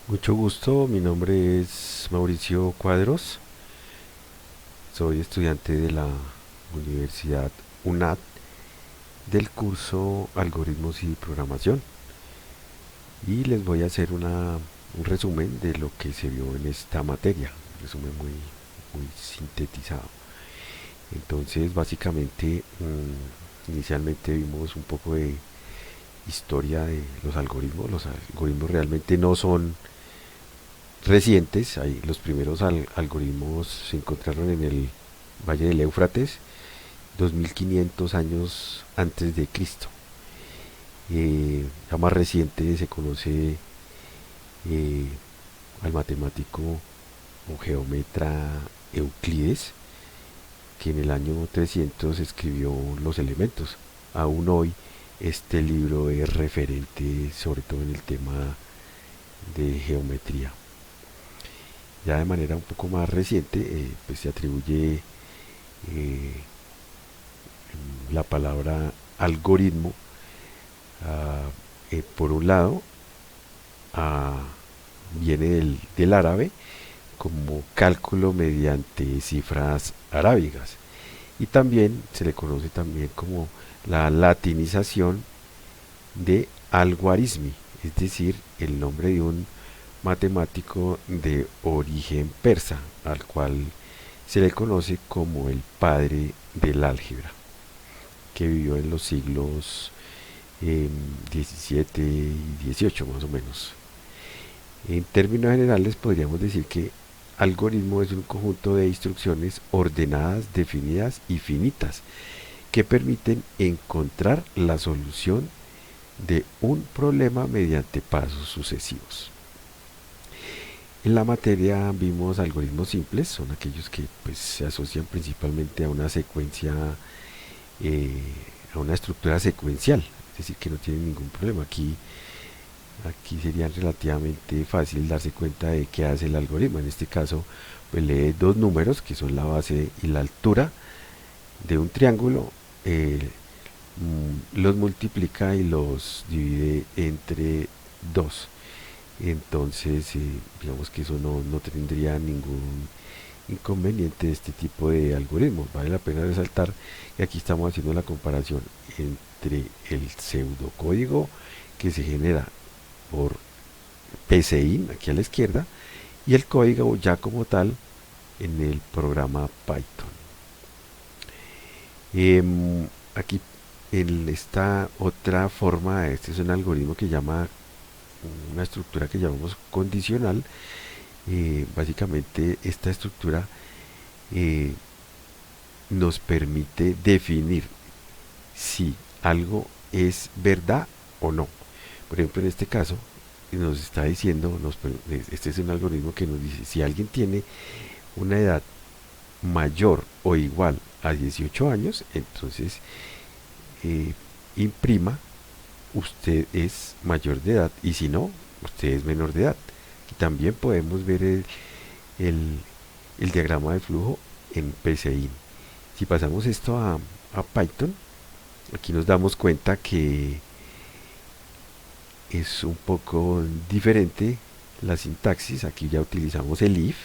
Mucho gusto, mi nombre es Mauricio Cuadros, soy estudiante de la Universidad UNAD del curso Algoritmos y Programación y les voy a hacer un resumen de lo que se vio en esta materia, un resumen muy sintetizado. Entonces, básicamente, inicialmente vimos un poco de historia de los algoritmos. Los algoritmos realmente no son recientes. Los primeros algoritmos se encontraron en el Valle del Éufrates 2500 años antes de Cristo. La más reciente se conoce eh, al matemático o geómetra Euclides, que en el año 300 escribió Los Elementos. Aún hoy este libro es referente sobre todo en el tema de geometría. Ya de manera un poco más reciente, pues se atribuye eh, la palabra algoritmo, por un lado, a, viene del árabe como cálculo mediante cifras arábigas, y también se le conoce también como la latinización de Al-Khwarizmi, es decir, el nombre de un matemático de origen persa, al cual se le conoce como el padre del álgebra, que vivió en los siglos 17 y 18 más o menos. En términos generales podríamos decir que algoritmo es un conjunto de instrucciones ordenadas, definidas y finitas que permiten encontrar la solución de un problema mediante pasos sucesivos. En la materia vimos algoritmos simples, son aquellos que pues, se asocian principalmente a una secuencia, eh, a una estructura secuencial, es decir, que no tienen ningún problema. Aquí sería relativamente fácil darse cuenta de qué hace el algoritmo. En este caso, pues lee dos números que son la base y la altura de un triángulo, los multiplica y los divide entre dos. Entonces, digamos que eso no tendría ningún inconveniente de este tipo de algoritmos. Vale la pena resaltar que aquí estamos haciendo la comparación entre el pseudocódigo que se genera por PCIN aquí a la izquierda y el código ya como tal en el programa Python. Aquí en esta otra forma, este es un algoritmo que llama una estructura que llamamos condicional. Básicamente esta estructura eh, nos permite definir si algo es verdad o no. Por ejemplo, en este caso nos está diciendo, este es un algoritmo que nos dice si alguien tiene una edad mayor o igual a 18 años, entonces eh, imprima usted es mayor de edad, y si no, usted es menor de edad. Y también podemos ver el, el diagrama de flujo en PCI. Si pasamos esto a Python, aquí nos damos cuenta que es un poco diferente la sintaxis. Aquí ya utilizamos el if,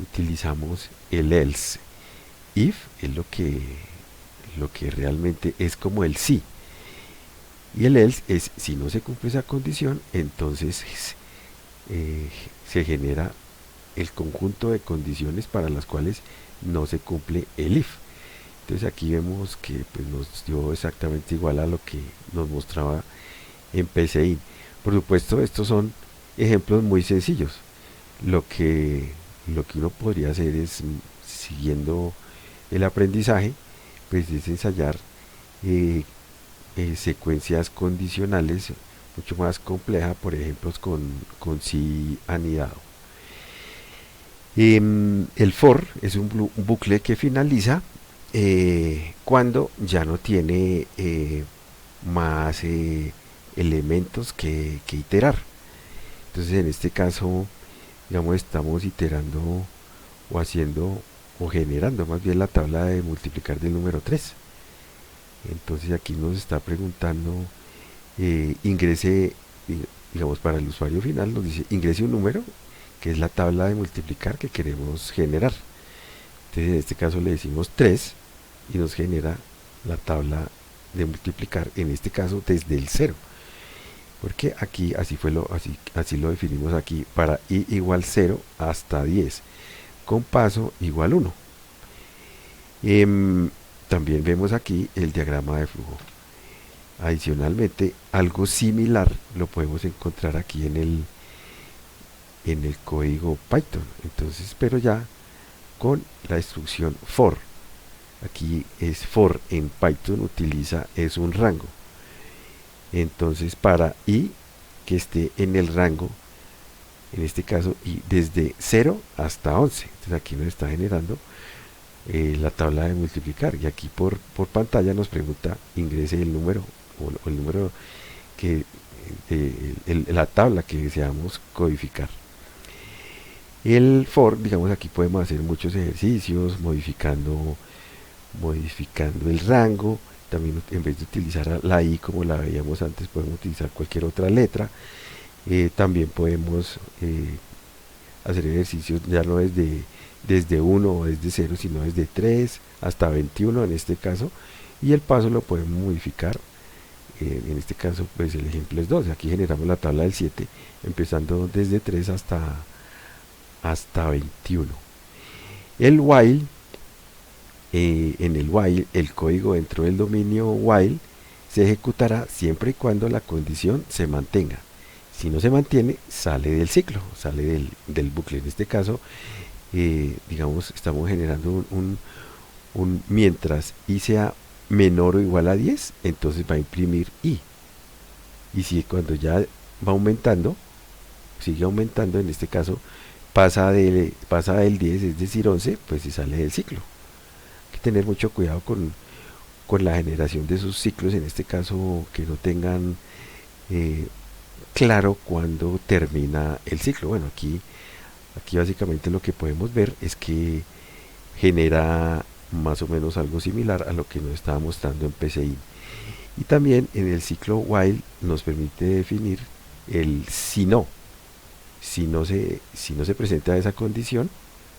utilizamos el else. If es lo que realmente es como el sí. Y el else es si no se cumple esa condición, entonces eh, se genera el conjunto de condiciones para las cuales no se cumple el if. Entonces aquí vemos que pues, nos dio exactamente igual a lo que nos mostraba en PCI. Por supuesto, estos son ejemplos muy sencillos. Lo que, lo que uno podría hacer es, siguiendo el aprendizaje, pues es ensayar eh, secuencias condicionales mucho más complejas, por ejemplo, con si anidado. El for es un bucle que finaliza cuando ya no tiene más elementos que iterar. Entonces, en este caso, digamos, estamos iterando o haciendo o generando más bien la tabla de multiplicar del número 3. Entonces, aquí nos está preguntando, ingrese digamos, para el usuario final nos dice ingrese un número, que es la tabla de multiplicar que queremos generar. Entonces en este caso le decimos 3 y nos genera la tabla de multiplicar, en este caso desde el 0. Porque aquí así lo definimos aquí, para i igual 0 hasta 10, con paso igual 1. También vemos aquí el diagrama de flujo. Adicionalmente, algo similar lo podemos encontrar aquí en el código Python. Entonces, pero ya con la instrucción for. Aquí es for en Python, es un rango. Entonces, para i que esté en el rango, en este caso, y desde 0 hasta 11. Entonces aquí nos está generando la tabla de multiplicar. Y aquí por pantalla nos pregunta ingrese el número o el número que la tabla que deseamos codificar. El for, digamos, aquí podemos hacer muchos ejercicios modificando el rango. También en vez de utilizar la i como la veíamos antes, podemos utilizar cualquier otra letra. También podemos hacer ejercicios ya no desde 1 o desde 0, sino desde 3 hasta 21 en este caso, y el paso lo podemos modificar. En este caso pues el ejemplo es 12. Aquí generamos la tabla del 7 empezando desde 3 hasta 21. El while, en el while, el código dentro del dominio while se ejecutará siempre y cuando la condición se mantenga. Si no se mantiene, sale del ciclo, sale del bucle. En este caso, digamos, estamos generando un mientras i sea menor o igual a 10, entonces va a imprimir i. Y si cuando ya va aumentando, sigue aumentando, en este caso pasa del 10, es decir 11, pues se sale del ciclo. Hay que tener mucho cuidado con la generación de sus ciclos, en este caso que no tengan claro cuándo termina el ciclo. Bueno, aquí básicamente lo que podemos ver es que genera más o menos algo similar a lo que nos estaba mostrando en PCI. Y también en el ciclo while nos permite definir el si no. Si no se presenta esa condición,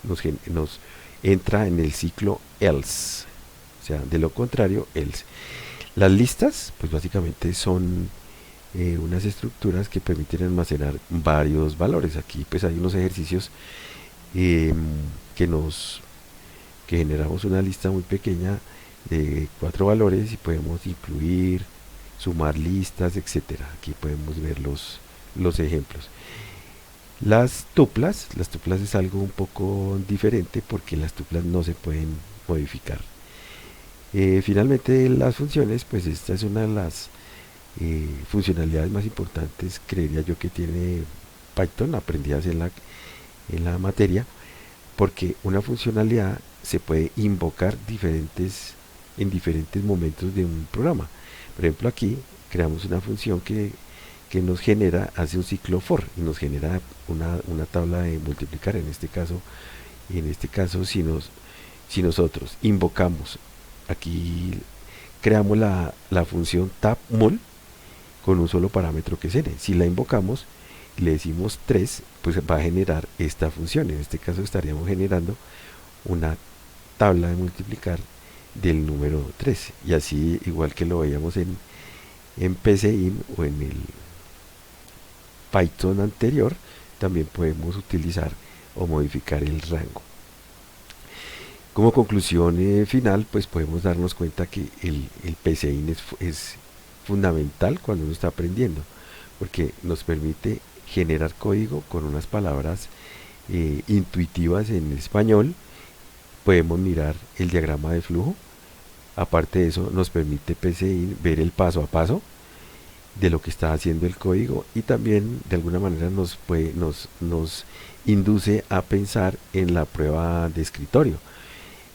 nos entra en el ciclo else. O sea, de lo contrario, else. Las listas, pues básicamente son unas estructuras que permiten almacenar varios valores. Aquí pues hay unos ejercicios que generamos una lista muy pequeña de 4 valores y podemos incluir, sumar listas, etcétera. Aquí podemos ver los ejemplos. Las tuplas es algo un poco diferente porque las tuplas no se pueden modificar. Finalmente las funciones, pues esta es una de las funcionalidades más importantes, creería yo, que tiene Python, aprendidas en la materia, porque una funcionalidad se puede invocar en diferentes momentos de un programa. Por ejemplo, aquí creamos una función que nos hace un ciclo for y nos genera una tabla de multiplicar. En este caso si nosotros invocamos, aquí creamos la función tab_mul con un solo parámetro que es n. Si la invocamos y le decimos 3, pues va a generar esta función. En este caso estaríamos generando una tabla de multiplicar del número 3. Y así, igual que lo veíamos en PCIN o en el Python anterior, también podemos utilizar o modificar el rango. Como conclusión final, pues podemos darnos cuenta que el PCIN es fundamental cuando uno está aprendiendo, porque nos permite generar código con unas palabras intuitivas en español. Podemos mirar el diagrama de flujo. Aparte de eso, nos permite PCIN ver el paso a paso de lo que está haciendo el código, y también de alguna manera nos induce a pensar en la prueba de escritorio,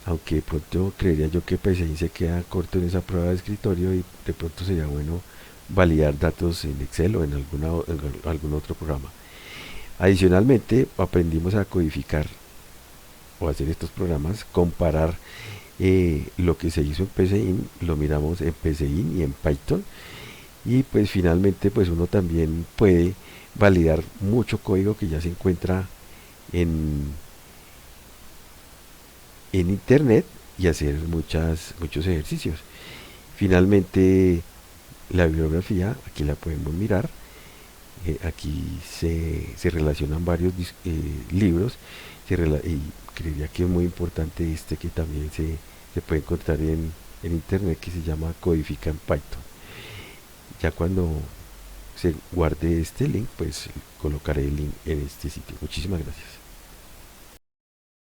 aunque de pronto creería yo que PCIN se queda corto en esa prueba de escritorio y de pronto sería bueno validar datos en Excel o en algún otro programa. Adicionalmente, aprendimos a codificar o hacer estos programas, comparar lo que se hizo en PCIN, lo miramos en PCIN y en Python. Y pues finalmente pues uno también puede validar mucho código que ya se encuentra en, en internet y hacer muchos ejercicios. Finalmente, la bibliografía, aquí la podemos mirar. Aquí se relacionan varios libros y creería que es muy importante este que también se puede encontrar en internet, que se llama Codifica en Python. Ya cuando se guarde este link, pues colocaré el link en este sitio. Muchísimas gracias.